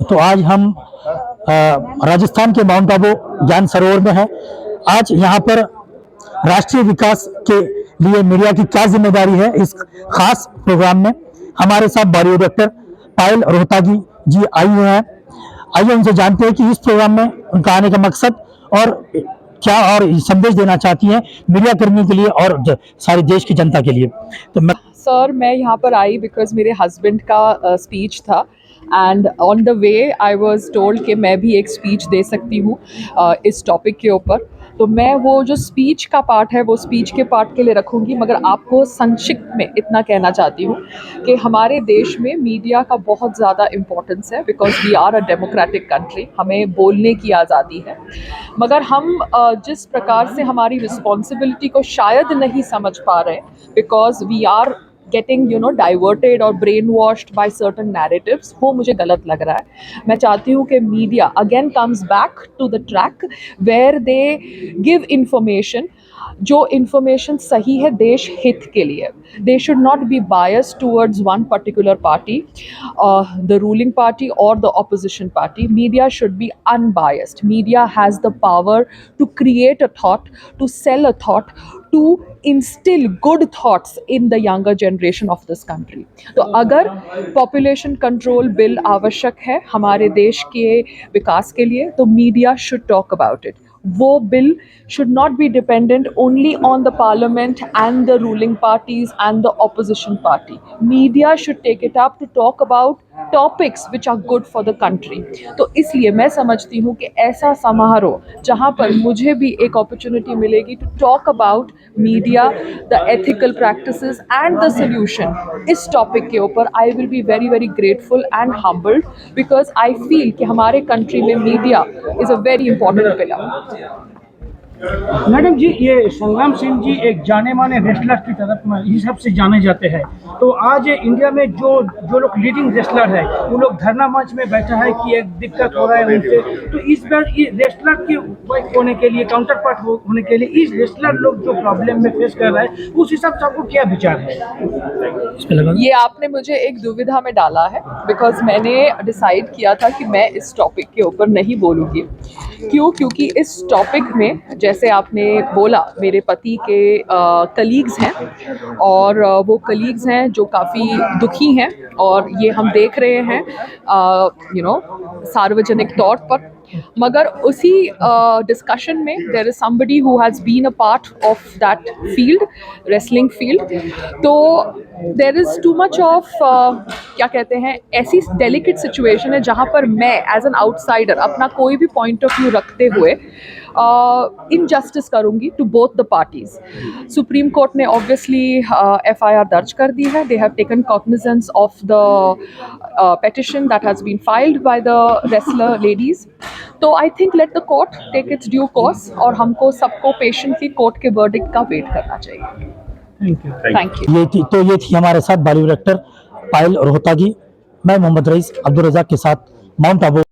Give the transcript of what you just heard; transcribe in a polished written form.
तो आज हम राजस्थान के माउंट आबू ज्ञान सरोवर में हैं। आज यहाँ पर राष्ट्रीय विकास के लिए मीडिया की क्या जिम्मेदारी है, इस खास प्रोग्राम में हमारे साथ बॉलीवुड एक्टर पायल रोहतागी जी आई हुए हैं। आइए उनसे जानते हैं कि इस प्रोग्राम में उनका आने का मकसद और क्या और संदेश देना चाहती हैं मीडिया कर्मी के लिए और सारे देश की जनता के लिए। तो मैं यहाँ पर आई बिकॉज मेरे हस्बैंड का स्पीच था and on the way I was told कि मैं भी एक स्पीच दे सकती हूँ इस टॉपिक के ऊपर। तो मैं वो जो स्पीच का पार्ट है वो स्पीच के पार्ट के लिए रखूँगी, मगर आपको संक्षिप्त में इतना कहना चाहती हूँ कि हमारे देश में मीडिया का बहुत ज़्यादा इम्पोर्टेंस है because we are a democratic country. हमें बोलने की आज़ादी है, मगर हम जिस प्रकार से हमारी रिस्पॉन्सिबिलिटी को शायद नहीं समझ पा रहे because we are getting diverted or brainwashed by certain narratives, वो मुझे गलत लग रहा है। मैं चाहती हूँ कि media again comes back to the track where they give information, जो इन्फॉर्मेशन सही है देश हित के लिए। They should not be biased towards one particular party, the ruling party और the opposition party. Media should be unbiased. Media has the power to create a thought, to sell a thought, to instill good thoughts in the younger generation of this country. तो अगर population control bill आवश्यक है हमारे देश के विकास के लिए, तो media should talk about it. वो bill should not be dependent only on the parliament and the ruling parties and the opposition party. Media should take it up to talk about topics which are good for the country. तो इसलिए मैं समझती हूँ कि ऐसा समारोह जहाँ पर मुझे भी एक opportunity मिलेगी to talk about media, the ethical practices and the solution, इस topic के ऊपर I will be very very grateful and humbled because I feel कि हमारे country में media is a very important pillar. Madam ji, ये संग्राम सिंह जी एक जाने माने रेसलर की तरफ में हिसाब से जाने जाते हैं। तो आज इंडिया में जो लोग लीडिंग रेसलर है वो लोग धरना मंच में बैठा है कि एक दिक्कत हो रहा है उनसे। तो इस बार रेसलर की वाइफ होने के लिए, काउंटर पार्ट होने के लिए इस रेसलर लोग जो प्रॉब्लम में फेस कर रहा है उस हिसाब से आपको क्या विचार है? ये आपने मुझे एक दुविधा में डाला है बिकॉज मैंने डिसाइड किया था कि मैं इस टॉपिक के ऊपर नहीं बोलूँगी। क्योंकि इस टॉपिक में जैसे आपने बोला मेरे पति के कलीग्स हैं और वो कलीग्स हैं जो काफ़ी दुखी हैं और ये हम देख रहे हैं सार्वजनिक तौर पर। मगर उसी डिस्कशन में there is somebody who has been a part of that field, wrestling field. तो there is too much of क्या कहते हैं, ऐसी डेलिकेट सिचुएशन है जहाँ पर मैं एज एन आउटसाइडर अपना कोई भी पॉइंट ऑफ व्यू रखते हुए इनजस्टिस करूँगी to both the parties. Supreme court ने ऑब्वियसली FIR दर्ज कर दी है। They have taken cognizance of the petition that has been filed by the wrestler ladies. तो I think let the court take its due course और हमको सबको patiently court के वर्डिक्ट का वेट करना चाहिए। Thank you. ये थी हमारे साथ बॉलीवुड एक्टर पायल रोहतागी। मैं मोहम्मद रईस अब्दुल रज़ाक के साथ माउंट आबू।